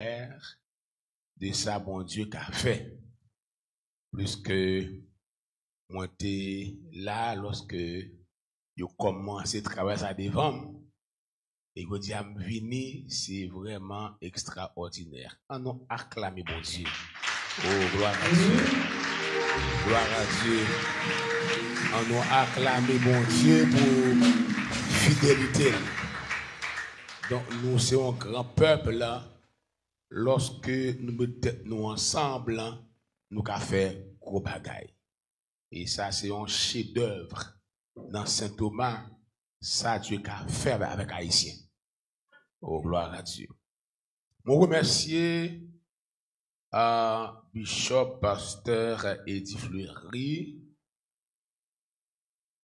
de ça, bon Dieu, qu'a fait. Plus que moi, j'étais là lorsque je commencé à travailler ça devant. Et je dis à me venir, c'est vraiment extraordinaire. On nous acclame, bon Dieu. Oh, gloire à Dieu. Gloire à Dieu. On nous acclame, bon Dieu, pour fidélité. Donc, nous sommes un grand peuple là. Lorsque nous mettons nous ensemble, nous avons fait gros bagaille. Et ça, c'est un chef-d'œuvre dans Saint Thomas. Ça, Dieu a fait avec Haïtien. Oh, gloire à Dieu. Je remercie Bishop, Pasteur Eddie Fleury.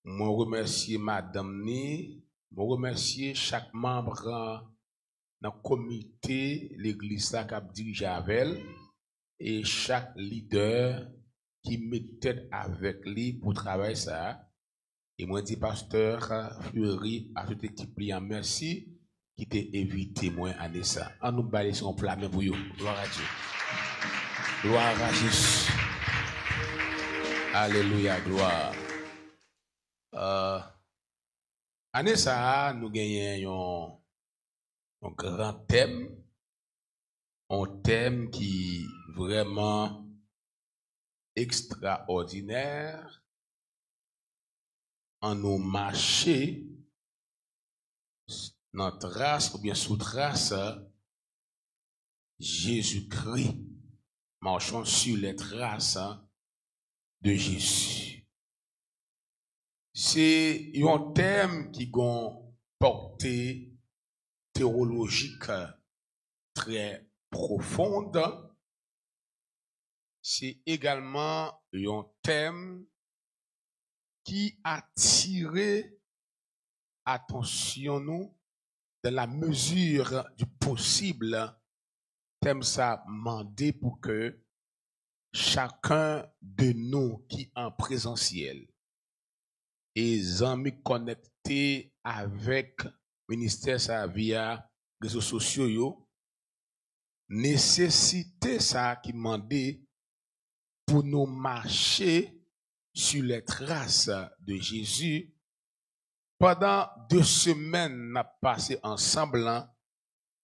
Je remercie Madame Ni. Je remercie chaque membre dans le comité, l'église qui a dirigé avec elle, et chaque leader qui mettait avec lui pour travailler ça. Et moi, dis Pasteur Fleury, à toute équipe, merci, qui t'a invité, moi, à ça. On nous balise son plat, mais pour vous. Gloire à Dieu. Gloire à Jésus. Alléluia, gloire. Année ça, nous gagnons un grand thème. Un thème qui est vraiment extraordinaire. En nous marcher dans trace ou bien sous trace Jésus-Christ. Marchons sur les traces de Jésus. C'est un thème qui a une portée théologique très profonde. C'est également un thème qui a attiré attention nous dans la mesure du possible. Thème ça mandé pour que chacun de nous qui en présentiel et amis connectés avec ministère ça via réseaux sociaux yo, nécessité ça qui mandé pour nous marcher sur les traces de Jésus. Pendant 2 semaines, nous avons passé ensemble,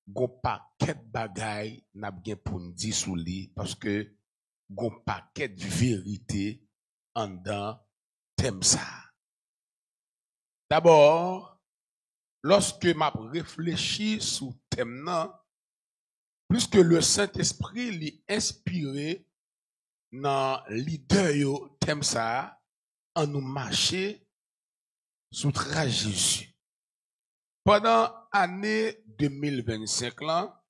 gon paquet de bagaille n'a bien pour nous dire sous lui, parce que gon paquet de vérité en dans thème ça. D'abord, lorsque m'a réfléchi sur thème nan, puisque le Saint-Esprit l'y inspiré dans l'idée yo thème ça, en nous marcher sous trace Jésus. Pendant l'année 2025 là,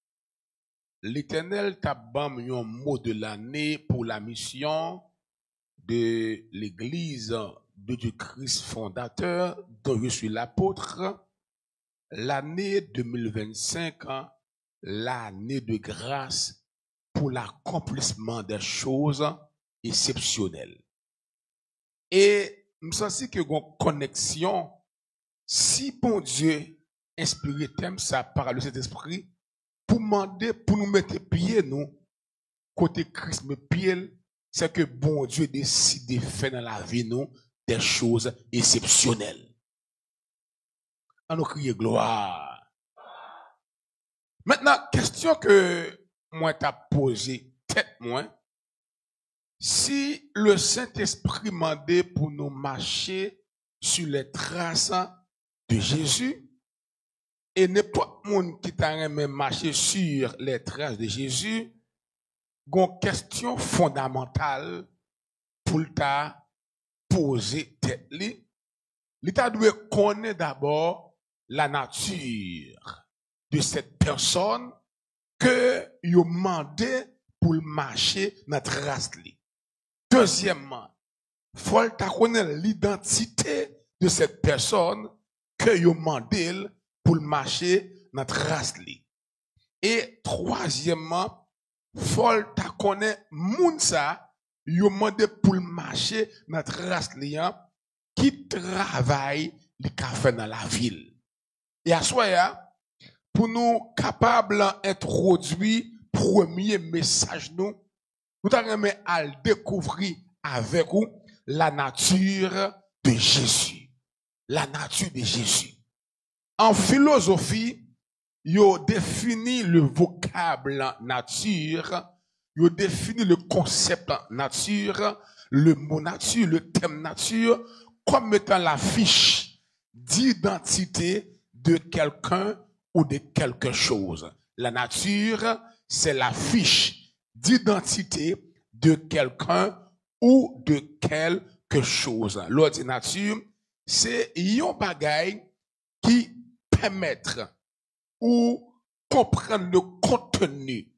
l'Éternel t'a bam un mot de l'année pour la mission de l'Église de Dieu Christ fondateur, dont je suis l'apôtre. L'année 2025, l'année de grâce pour l'accomplissement des choses exceptionnelles. Et nous sens que une connexion, si bon Dieu inspiré thème ça par le Saint-Esprit, pour demander, pour nous mettre pied nous, côté Christ me pied, c'est que bon Dieu décide de faire dans la vie nous des choses exceptionnelles. On nous crie gloire. Maintenant, question que moi t'as posé tête moi, si le Saint-Esprit m'a demandé pour nous marcher sur les traces de Jésus, et n'importe monde qui t'a même marché sur les traces de Jésus, une question fondamentale pour t'a poser tête li. L'État doit connaître d'abord la nature de cette personne que yo mandé pour marcher dans trace li. Deuxièmement, faut t'a connaître l'identité de cette personne que yo mandé pour marcher dans trace li. Et troisièmement, faut t'a connaître moun sa yo mandé pour marcher dans trace li qui travaille li ka fait dans la ville. Et à soi pour nous capables d'introduire premier message nous allons à découvrir avec vous la nature de Jésus. La nature de Jésus. En philosophie, yo définit le vocable nature, yo définit le concept nature, le mot nature, le thème nature, comme étant la fiche d'identité de quelqu'un ou de quelque chose. La nature, c'est la fiche d'identité de quelqu'un ou de quelque chose. L'autre nature, c'est yon bagay qui permettre ou comprendre le contenu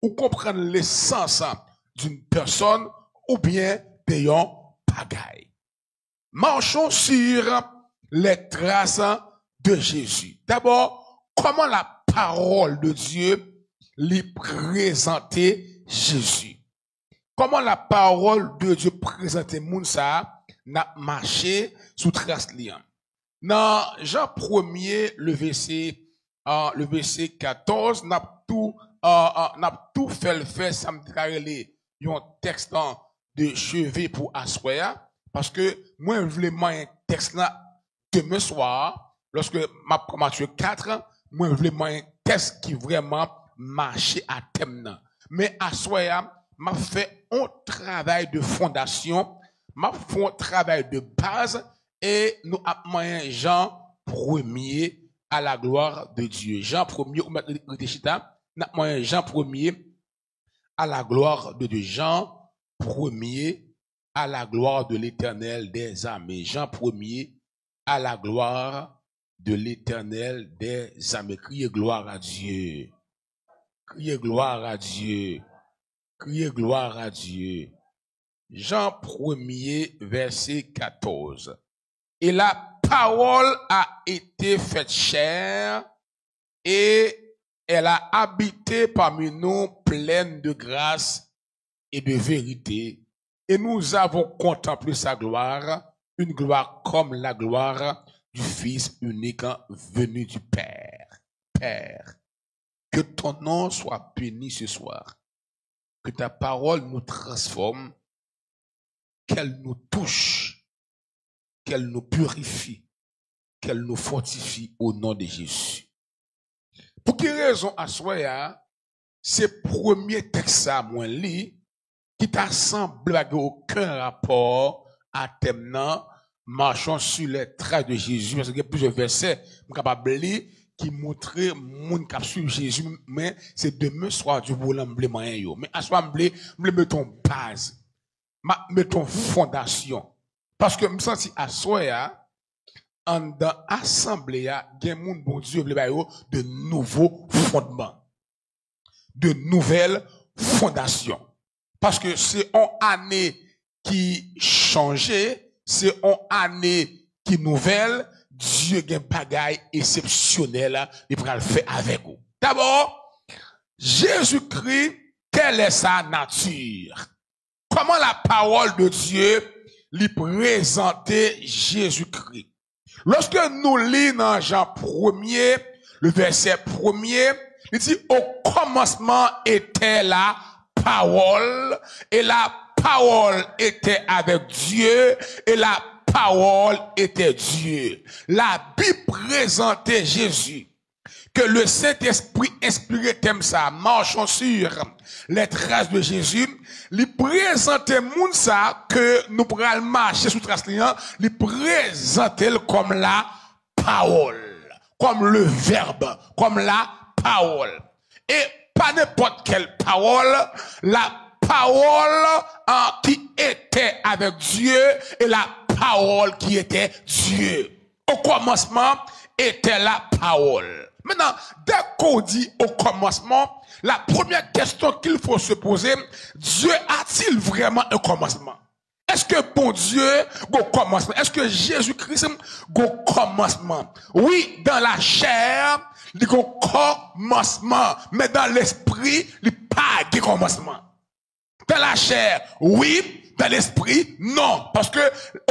ou comprendre l'essence d'une personne ou bien d'un bagay. Marchons sur les traces de Jésus. D'abord, comment la parole de Dieu lui présentait Jésus. Comment la parole de Dieu présentait Mounsa n'a marché sous trace liant. Dans Jean 1er, le verset 14, n'a tout fait, ça me dit un texte de chevet pour assoya, parce que moi, je voulais un texte là demain soir, lorsque ma Matthieu 4, moi, je voulais un texte qui vraiment marchait à thème. Mais assoya, m'a fait un travail de fondation, m'a fait un travail de base, et nous avons Jean 1er à la gloire de Dieu. Jean 1er, ou maintenant, Jean 1er à la gloire de Dieu. Jean 1er à la gloire de l'Éternel des armées. Jean 1er à la gloire de l'Éternel des armées. Criez gloire à Dieu. Criez gloire à Dieu. Criez gloire à Dieu. Jean 1er, verset 14. Et la parole a été faite chair et elle a habité parmi nous pleine de grâce et de vérité. Et nous avons contemplé sa gloire, une gloire comme la gloire du Fils unique venu du Père. Père, que ton nom soit béni ce soir. Que ta parole nous transforme, qu'elle nous touche, qu'elle nous purifie, qu'elle nous fortifie au nom de Jésus. Pour quelle raison à soi, c'est premier texte à moi li qui t'a semblé aucun rapport à thème marchons sur les traces de Jésus, parce qu'il y a plusieurs versets capable qui montraient mon cap sur Jésus, mais c'est demain soir du boulot moyen yo. Mais à soi me mettons base, mettons fondation, parce que me senti à soi en dans assemblée il y a moun bon Dieu de nouveaux fondements, de nouvelles fondations, parce que c'est une année qui changeait, c'est une année qui nouvelle. Dieu a un bagage exceptionnel, il va le faire avec vous. D'abord, Jésus-Christ, quelle est sa nature? Comment la parole de Dieu lui présentait Jésus-Christ? Lorsque nous lisons dans Jean 1er, le verset 1er, il dit, au commencement était la parole, et la parole était avec Dieu, et la parole était Dieu. La Bible présentait Jésus. Que le Saint-Esprit inspiré comme ça, marchons sur les traces de Jésus, lui présentait moun ça que nous pourrons marcher sous trace liant, lui présentait comme la parole, comme le verbe, comme la parole. Et pas n'importe quelle parole, la parole qui était avec Dieu et la parole qui était Dieu. Au commencement était la parole. Maintenant, dès qu'on dit au commencement, la première question qu'il faut se poser, Dieu a-t-il vraiment un commencement? Est-ce que bon Dieu a un commencement? Est-ce que Jésus-Christ a un commencement? Oui, dans la chair, il y a un commencement, mais dans l'esprit, il n'y a pas de commencement. Dans la chair, oui, dans l'esprit, non. Parce que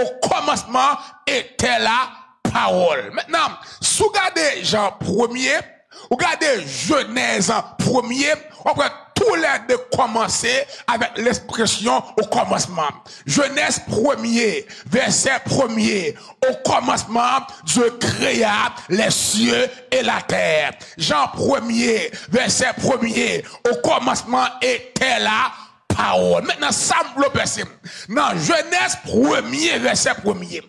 au commencement était la parole. Maintenant, si vous regardez Jean 1er, vous regardez Genèse 1er, on prend tout de commencer avec l'expression au commencement. Genèse 1er, verset 1er. Au commencement, Dieu créa les cieux et la terre. Jean 1er, verset 1er. Au commencement était la parole. Maintenant, ça me verset. Dans Genèse 1er, verset 1er.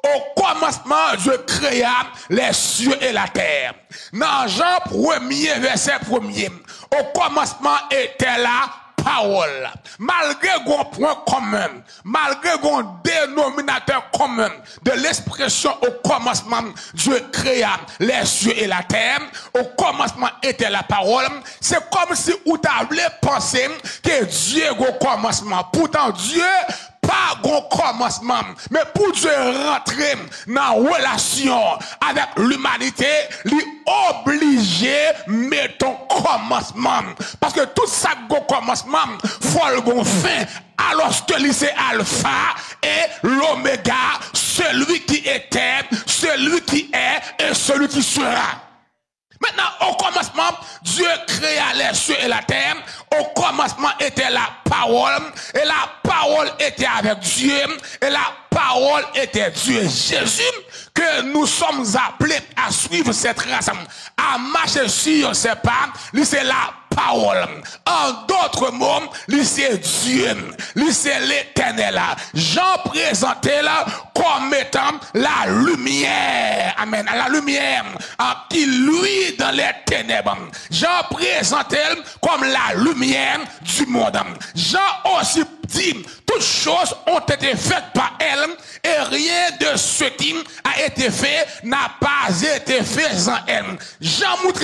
Au commencement, Dieu créa les cieux et la terre. Dans Jean 1er, verset 1er. Au commencement était la parole. Malgré un point commun, malgré un dénominateur commun de l'expression au commencement, Dieu créa les cieux et la terre. Au commencement était la parole. C'est comme si vous aviez pensé que Dieu au commencement. Pourtant, Dieu pas un commencement, mais pour Dieu rentrer dans relation avec l'humanité, lui obligé mettre un commencement. Parce que tout ça go commencement, faut le bon fin. Alors que c'est Alpha et l'Oméga, celui qui était, celui qui est et celui qui sera. Maintenant, au commencement, Dieu créa les cieux et la terre. Au commencement était la parole. Et la parole était avec Dieu. Et la parole était Dieu. Jésus, que nous sommes appelés à suivre cette race, à marcher sur ses pas, c'est la parole. En d'autres mots, c'est Dieu. C'est l'Éternel. Jean présentait là comme étant la lumière. Amen. La lumière qui lui dans les ténèbres. Jean présentait comme la lumière du monde. Jean aussi dit, toutes choses ont été faites par elle et rien de ce qui a été fait n'a pas été fait sans elle. Jean montre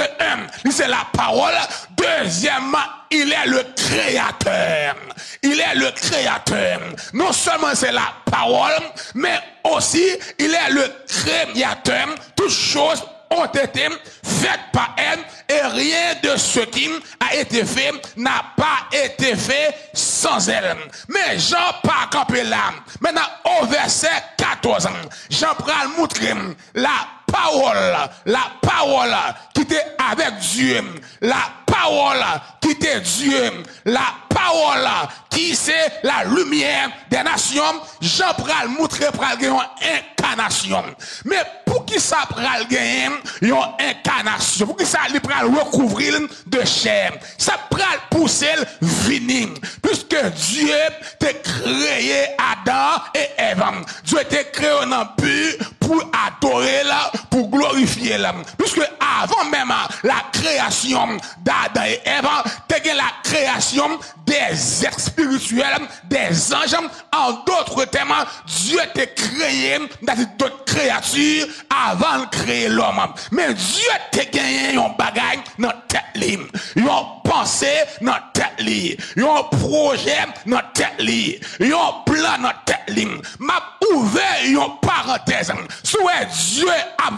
c'est la parole. Deuxièmement, il est le créateur. Il est le créateur. Non seulement c'est la parole, mais aussi il est le créateur. Toutes choses ont été faites par elle et rien de ce qui a été fait n'a pas été fait sans elle. Mais Jean pas campé là. Maintenant au verset 14, Jean prend le montrer la parole qui était avec Dieu, la parole qui était Dieu, la parole qui c'est la lumière des nations. Jean pral montrer pral gagner une incarnation. Mais pour qui ça pral gagner une incarnation? Pour qui ça li pral recouvrir de chair? Ça pral pousser venir. Puisque Dieu t'a créé Adam et Ève. Dieu t'a créé un but pour adorer là, pour glorifier là. Puisque avant même la création d'Adam et Ève, t'as la création des êtres spirituels, des anges. En d'autres termes, Dieu t'a créé dans d'autres créatures avant de créer l'homme. Mais Dieu t'a gagné un bagage dans tête libre. Un pensée dans tête libre. Un projet dans tête libre. Un plan dans tête libre. M'a ouvert une parenthèse. Soit Dieu a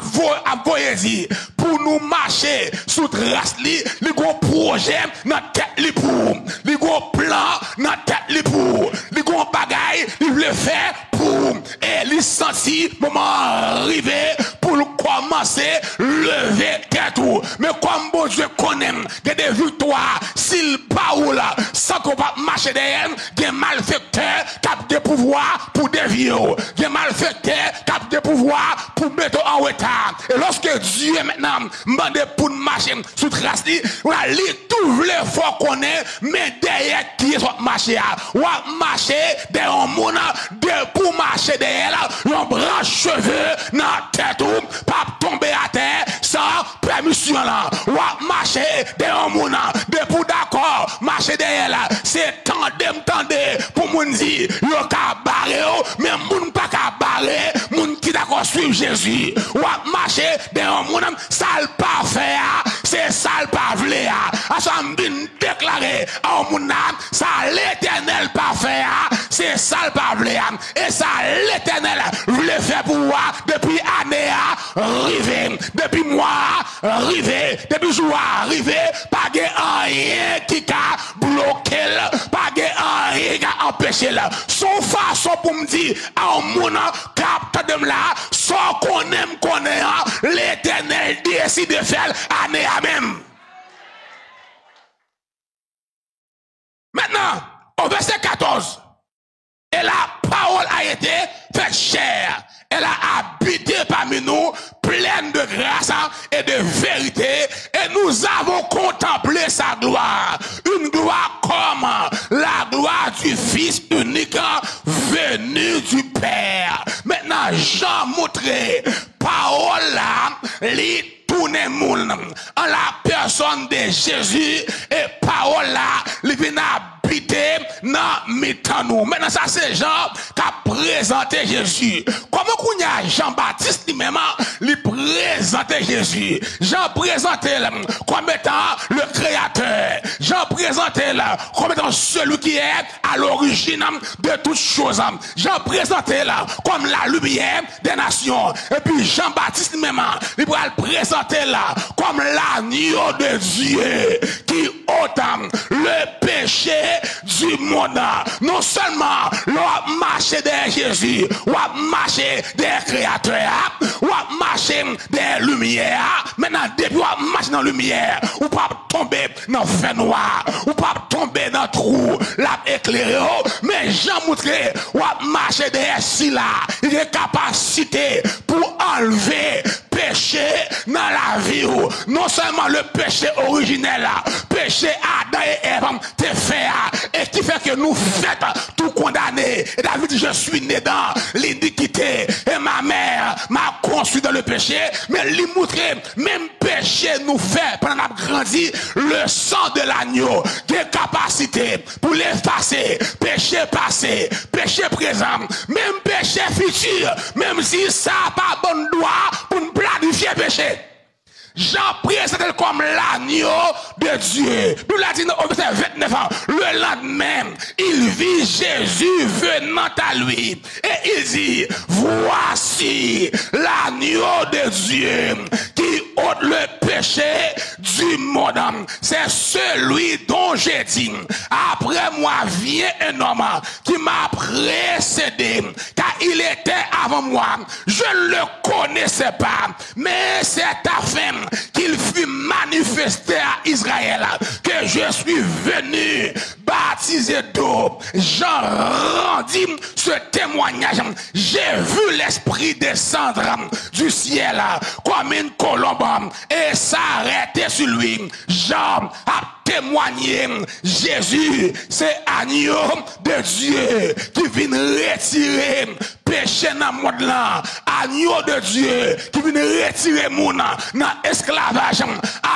voyagé pour nous marcher sous trace li, les gros projets dans tête li pour, les gros plans dans tête li pour, les gros bagailles il veut faire pour, et les sentis moment arrivé pour commencer lever tête tout. Mais comme bon Dieu connaît des victoires, s'il pas ou là, sans qu'on va marcher derrière, des malfaiteurs qui des pouvoirs pour dévier, des malfaiteurs qui des pouvoirs pour mettre en retard. Et lorsque Dieu maintenant mande pour marcher sous trace, on a tout le fort qu'on est, mais derrière qui est marché, ou marcher derrière un monde, pour marcher derrière, on branche cheveux dans la tête, pas tomber à terre sans permission là, ou marcher derrière un monde, pour d'accord, marcher derrière là, c'est tandem pour moun dire, yo ka barré, mais moun pas ka barré, moun qui d'accord suivre Jésus, ou marcher derrière un monde, ça le pas faire, c'est ça le pas vle, à ça m'bin déclaré, à un monde, ça l'Éternel pas faire, c'est ça le pas vle, et ça l'Éternel voulait faire pour moi depuis année arrivé, depuis mois arrivé, depuis jour arrivé, pas de rien qui a bloqué, pas de rien qui a empêché. Son façon pour me dire à un monde capte de là, sans qu'on aime, l'Éternel décide de faire année à même. au verset 14. Et la parole a été faite chair. Elle a habité parmi nous, pleine de grâce et de vérité. Et nous avons contemplé sa gloire. Une gloire comme la gloire du Fils unique venu du Père. Maintenant, Jean montré, parole là, lit tout le monde en la personne de Jésus. Et parole là, il vient habiter dans mitan nous. Maintenant, ça c'est Jean qui a présenté Jésus. Comment qu'on y a Jean-Baptiste lui-même, lui présentait Jésus. Jean présentait comme étant le créateur. Jean présentait comme étant celui qui est à l'origine de toutes choses. Jean présentait comme la lumière des nations. Et puis Jean-Baptiste lui-même, il va le présenter comme l'agneau de Dieu qui ôte le péché du monde. Non seulement l'on marché derrière Jésus, ou a marché derrière créateur, ou a marché derrière lumière. Maintenant, depuis on marche dans la lumière, ou pas tomber dans le feu noir, ou pas tomber dans le trou, la éclairé. Mais Jean montré, ou a marché derrière si là, il a capacité pour enlever péché dans la vie. Non seulement le péché originel, péché Adam et Ève, te fait, et qui fait que nous faisons tout condamner. Et David dit, je suis né dans l'iniquité, et ma mère m'a construit dans le péché, mais lui montrer, même péché nous fait, pendant qu'on a grandi, le sang de l'agneau, des capacités pour l'effacer, péché passé, péché présent, même péché futur, même si ça n'a pas bon droit pour nous planifier péché. Jean présente comme l'agneau de Dieu. Nous l'a dit au verset 29 ans. Le lendemain, il vit Jésus venant à lui. Et il dit, voici l'agneau de Dieu qui ôte le péché du monde. C'est celui dont j'ai dit, après moi vient un homme qui m'a précédé, car il était avant moi. Je ne le connaissais pas, mais c'est afin qu'il fut manifesté à Israël que je suis venu baptiser d'eau. Jean rendit ce témoignage. J'ai vu l'Esprit descendre du ciel comme une colombe et s'arrêter sur lui. Jean a témoigné, Jésus, c'est agneau de Dieu qui vient retirer péché dans le monde là. Agneau de Dieu qui vient retirer mon dans esclavage.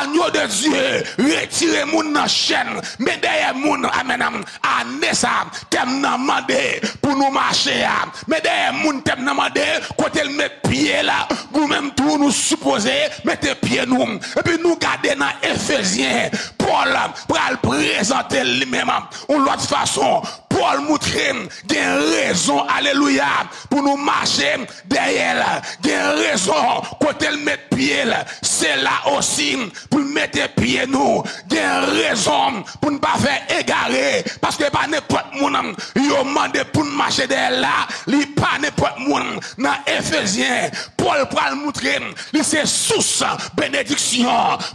Agneau de Dieu, retirer mon dans chaîne. Mais derrière mon amen, année ça, t'aimes demander pour nous marcher. Mais derrière mon t'aimes demander côté le met pied là, vous même tout nous supposer mettez pied nous. Et puis nous garder dans Éphésiens, Paul pour le présenter lui-même. Ou l'autre façon, Paul montre qu'il y a raison, alléluia, pour nous marcher derrière. Il y a raison, côté le mettre pied, c'est là aussi pour mettre pied nous. Il y a raison pour ne pas faire égarer, parce que pas n'importe monde, il demande pour nous marcher derrière là, il pas n'importe monde. Dans Éphésiens, Paul pour le montrer, c'est source bénédiction.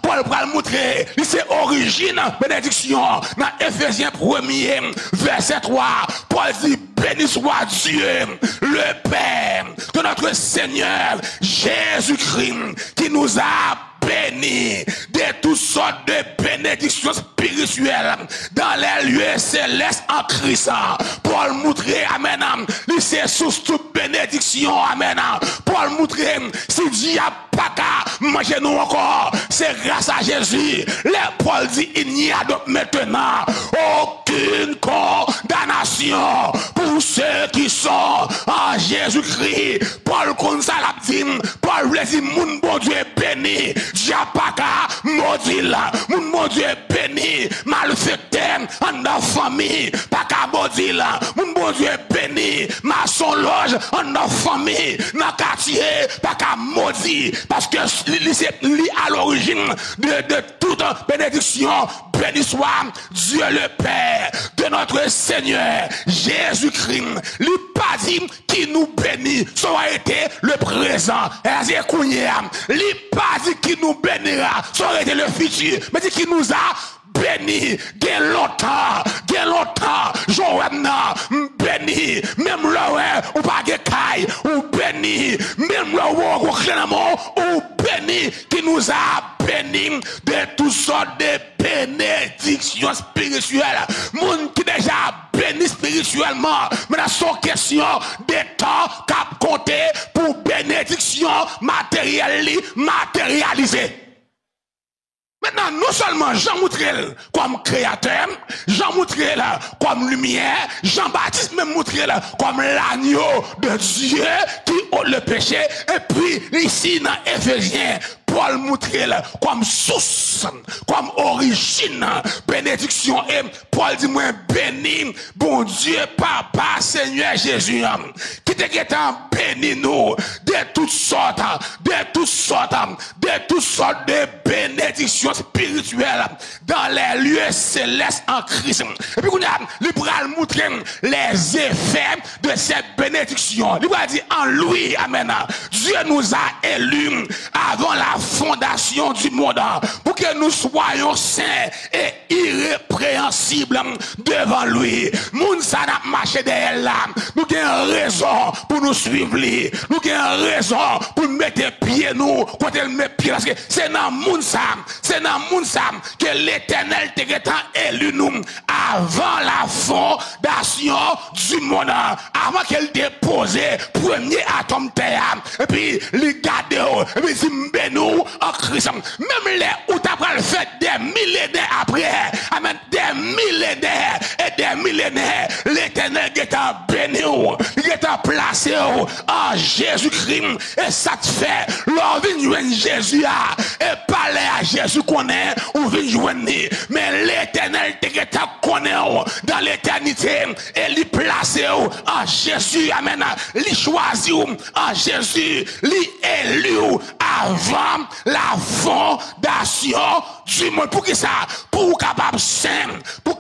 Paul pour le montrer, c'est origine bénédiction. Dans Éphésiens 1er, verset 3, Paul dit, béni soit Dieu, le Père de notre Seigneur Jésus-Christ, qui nous a bénis de toutes sortes de bénédictions spirituelles dans les lieux célestes en Christ. Paul montrer, amen, c'est sous toute bénédiction, amen. Paul montrer, si Dieu n'a pas qu'à manger nous encore, c'est grâce à Jésus. Paul dit, il n'y a donc maintenant aucune condamnation pour ceux qui sont en Jésus-Christ. Paul comme ça l'a dit, Paul voulait dire, mon bon Dieu est béni. Diapaka, maudit là, mon Dieu est béni, malfaiteur, en la famille, pas qu'à maudit là, mon bon Dieu est béni, maçon loge, en la famille, dans le quartier, pas qu'à maudit, parce que c'est lui à l'origine de toute bénédiction. Béni soit Dieu le Père de notre Seigneur Jésus-Christ. Il pas dit qui nous bénit, ça a été le présent. Il pas dit qui nous bénira, ça aurait été le futur, mais dit qui nous a béni, dès longtemps, entrer dans le monde, ou béni, qui nous a bénis de toutes sortes de bénédictions spirituelles. Moun qui déjà béni spirituellement, mais dans son question de temps qu'a compté pour bénédiction matérialisée. Maintenant, non seulement Jean Moutrel comme créateur, Jean Moutrel comme lumière, Jean-Baptiste même Moutrel comme l'agneau de Dieu qui ôte le péché, et puis ici dans Éphésiens, Paul Moutrel comme source, comme origine, bénédiction, et Paul dit moi béni, bon Dieu, Papa, Seigneur Jésus, qui te béni nous de toutes sortes de bénédictions spirituelles dans les lieux célestes en Christ. Et puis, il va montrer les effets de cette bénédiction. Il va dire en lui, amen, Dieu nous a élus avant la fondation du monde pour que nous soyons saints et irrépréhensibles devant lui. Moun ça n'a marché derrière là. Nous avons raison pour nous suivre lui. Nous avons raison pour mettre pieds nous quand elle met pieds parce que c'est dans moun ça que l'Éternel t'a élu nous avant la fondation du monde, avant qu'elle dépose premier atome terre et puis les garder et puis dit nous en Christ. Même les où t'as fait des millénaires après, amen, des millénaires et des millénaires, l'Éternel t'a béni, il t'a placé en Jésus-Christ, et ça te fait l'envie Jésus et parler à Jésus qu'on est ou vient joindre, mais l'Éternel t'a connaît dans l'éternité et lui placé en Jésus, amen, lui choisi en Jésus, lui élu avant la fondation du monde. Pour qui ça? Pour capable saint, pour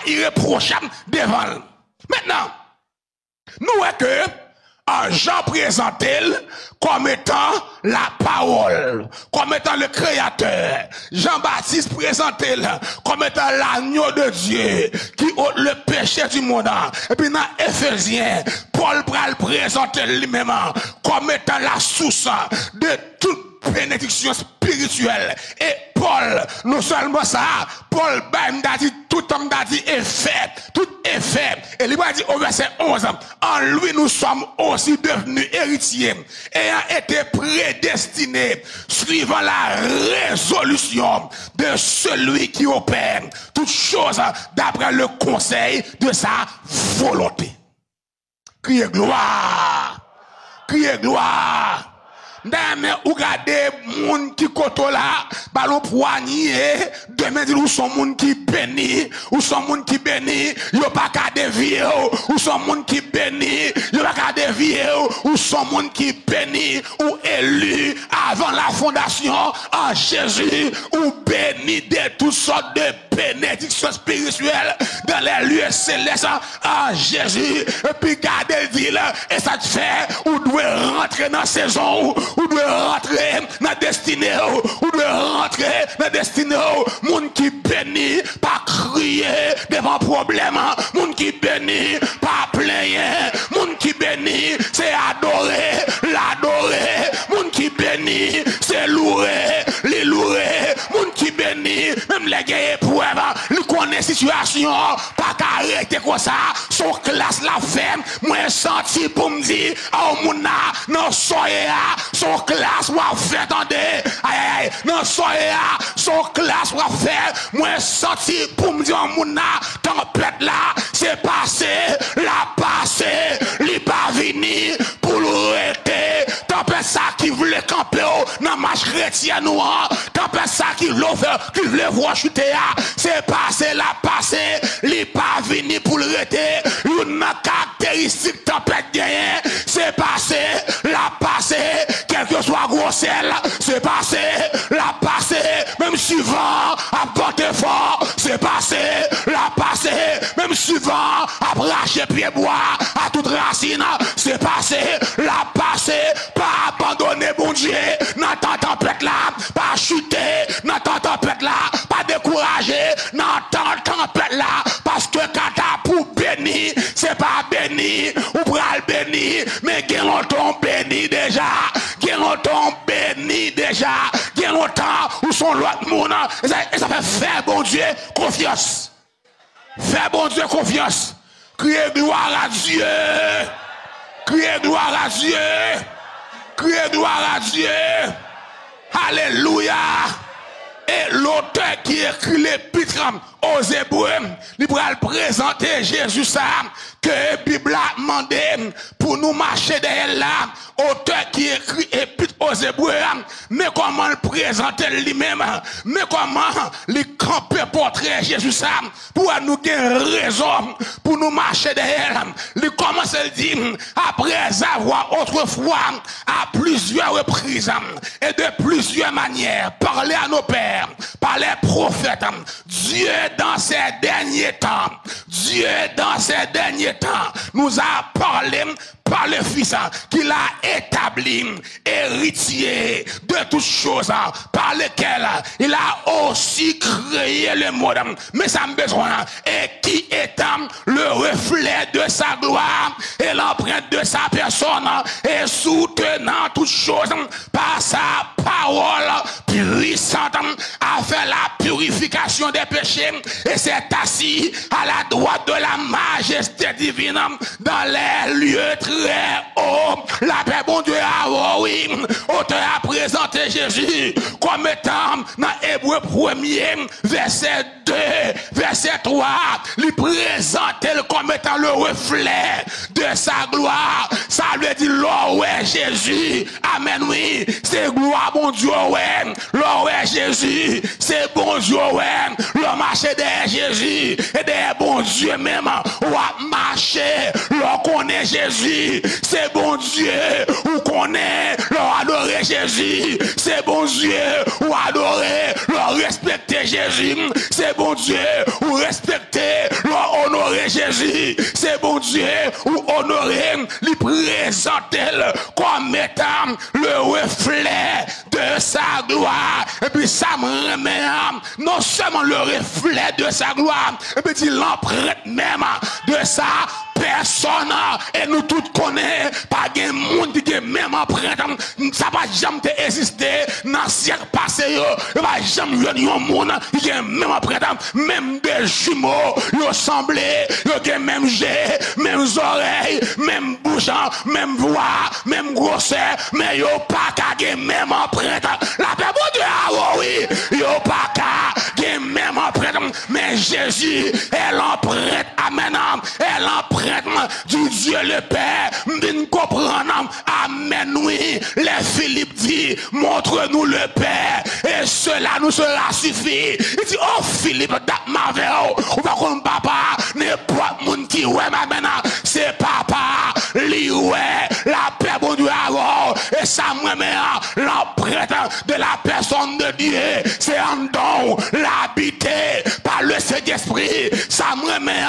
irréprochable devant. Maintenant, nous est que Jean présentait comme étant la parole, comme étant le créateur. Jean-Baptiste présentait comme étant l'agneau de Dieu qui ôte le péché du monde. Et puis dans Éphésiens, Paul présentait lui-même comme étant la source de toute bénédiction spirituelle. Et Paul, non seulement ça, Paul m'a dit, tout homme m'a dit est fait, tout est fait. Et il m'a dit au verset 11, en lui nous sommes aussi devenus héritiers, ayant été prédestinés, suivant la résolution de celui qui opère toutes choses d'après le conseil de sa volonté. Criez gloire! Criez gloire! Mais ou regardez moun qui koto là, ballon poignet, demain dit ou son moun qui béni, ou son moun qui béni, yo pas qu'à dévier, ou son moun qui béni, yo pas qu'à dévier, ou son moun qui béni, ou élu avant la fondation en Jésus, ou béni de toutes sortes de bénédictions spirituelles dans les lieux célestes en Jésus. Et puis gardez le ville, et ça te fait, ou doit rentrer dans la saison, ou doit rentrer dans la destinée, ou doit rentrer dans la destinée, moun qui bénit, pas crier devant problème, moun qui bénit, pas plaigner, moun qui bénit, c'est adorer, l'adorer, moun qui bénit, c'est louer, les louer, moun qui bénit, même les gars épreuves, lui connaît situation, pas qu'arrêter comme ça, son classe la ferme, moi senti pour me dire, oh mouna, non soyez son classe ou a fait, attendez, aïe, non soyez son classe ou a fait, moi senti pour me dire, oh mouna, tempête là, c'est passé, la passé, li pas vini, pour l'arrêter, tempête ça qui voulait camper, dans marche chrétienne ou tempête ça qui voulait voir chuter, c'est passé, la passé, li pas vini pour l'arrêter, une caractéristique tempête gagnée, c'est passé, la passé, quel que soit grosselle, c'est passé, la passé, même suivant, à porter fort, c'est passé, la passé, même suivant, à bracher pied bois, à toute racine, c'est passé, la passé, pas abandonner bon Dieu, dans ta tempête là, pas chuter, dans ta tempête là, pas décourager, dans ta tempête là, parce que quand t'as pour bénir, c'est pas béni, ou pral béni, mais qui l'ont béni déjà, qui l'ont Et ça fait faire bon Dieu confiance. Faire bon Dieu confiance. Criez gloire à Dieu. Criez gloire à Dieu. Criez gloire à Dieu. Alléluia. Et l'auteur qui écrit l'épître aux Hébreux, il va présenter Jésus ça, que la Bible a demandé pour nous marcher derrière là. Auteur qui écrit l'épître aux Hébreux, mais comment le présenter lui-même, mais comment le camper portrait Jésus ça, pour nous gagner raison, pour nous marcher derrière. Il commence à dire, après avoir autrefois, à plusieurs reprises, et de plusieurs manières, parler à nos pères, par les prophètes, Dieu dans ces derniers temps, Dieu dans ces derniers temps nous a parlé par le Fils qu'il a établi, héritier de toutes choses, par lesquelles il a aussi créé le monde. Mais ça me besoin, et qui étant le reflet de sa gloire et l'empreinte de sa personne, et soutenant toutes choses par sa parole puissante, a fait la purification des péchés, et s'est assis à la droite de la majesté divine dans les lieux très haut. La paix, bon Dieu, oui, auteur a présenté Jésus comme étant dans Hébreu 1er, verset 2, verset 3, lui présenter comme étant le reflet de sa gloire. Ça lui dit, l'or, ouais, Jésus, amen, oui, c'est gloire, bon Dieu, ouais, l'or, ouais, Jésus, c'est bon Dieu, ouais, le marché de Jésus, et de bon Dieu même, ou à marcher, l'or connaît Jésus, c'est bon Dieu, ou connaît, l'or adorer Jésus, c'est bon Dieu, ou adorer, l'or respecter Jésus, c'est bon Dieu, ou respecter, l'or honorer Jésus, c'est bon Dieu, ou honorer, lui présenter comme étant le reflet de sa gloire. Et puis ça me remet non seulement le reflet de sa gloire, et puis l'empreinte même de sa personne, et nous tous connaissons pas de monde qui a même empreinte, ça va jamais exister dans le siècle passé, il va jamais y avoir un monde qui a même empreinte, même des jumeaux, ils semblent, ils ont même jet, même oreilles, même bouche, même voix, même grosseur, mais ils n'ont pas qu'à même empreinte. La paix bon Dieu, oui, ils n'ont pas qu'à même empreinte, mais Jésus est l'empreinte, amen, est l'empreinte du Dieu le Père, nous comprenons, amen, oui, les Philippe dit, montre-nous le Père, et cela nous sera suffit. Il dit, oh Philippe, ma verre, on va comme papa, n'importe monde qui ouais, ma maintenant, c'est papa, lui ouais, la paix, bon Dieu, et ça me met l'empreinte de la personne de Dieu, c'est en don, l'habiter par le Saint-Esprit, ça me met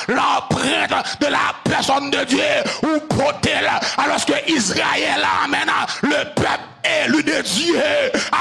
l'empreinte de la personne de Dieu, ou potel, alors que Israël amène le peuple élu de Dieu,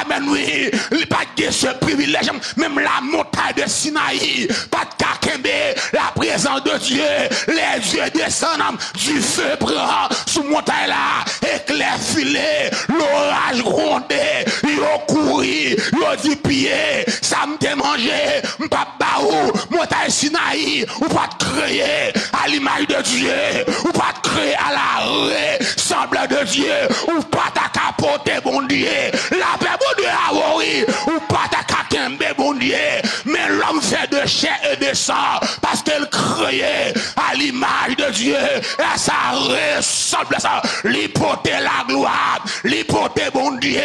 amen, oui, il n'y a pas de ce privilège, même la montagne de Sinaï, pas de kakembe, la présence de Dieu, les dieux descendent, du feu prend sous montagne là, éclair filé, l'orage grondé, ils ont couru, ils ont dit pied, ça me démangeait, m'pas baou, montagne Sinaï, ou pas de créer à l'image de Dieu, ou pas de créer à la ressemblance de Dieu, ou pas de capoter bon Dieu, la paix bon Dieu, oui, ou pas ta kakembe bon Dieu, mais l'homme fait de chair et de sang, parce qu'elle créait à l'image de Dieu, et ça ressemble à ça, l'hypothèse la gloire, l'hypothèse bon Dieu,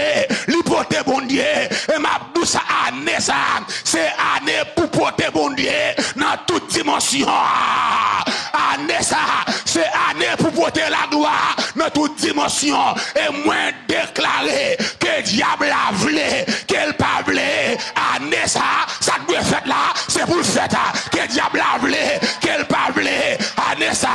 l'hypothèse bon Dieu, et ma douce année ça, c'est année pour porter bon Dieu, dans toute dimension, année ça, c'est année pour porter la gloire, dans toute dimension, et moins déclaré que diable a voulu, qu'elle pas voulu, année ça doit faire là, c'est pour le faire, que diable a voulu, qu'elle pas voulu, année ça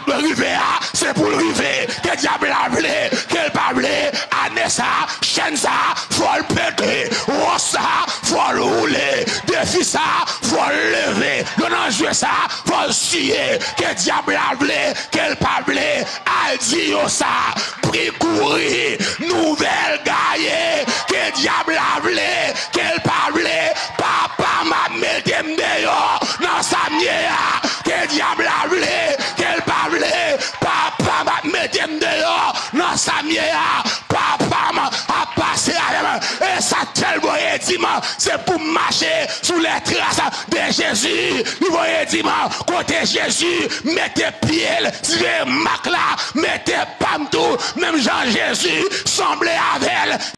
doit arriver, c'est pour le river, que diable a voulu, qu'elle pas voulu, année ça, chaîne ça, faut le péter, ou ça, faut le rouler, défi ça, faut le lever, donnant jeu ça, faut le scier, que diable a voulu, qu'elle pas voulu, a dit ça, pris courir, nouvelle gaillée, que diable a voulu, qu'elle pas voulu, c'est pour marcher sous les traces de Jésus. Vous voyez dimanche, côté Jésus, mettez pied, si marque là, mettez pas tout, même Jean Jésus, semblez avec elle.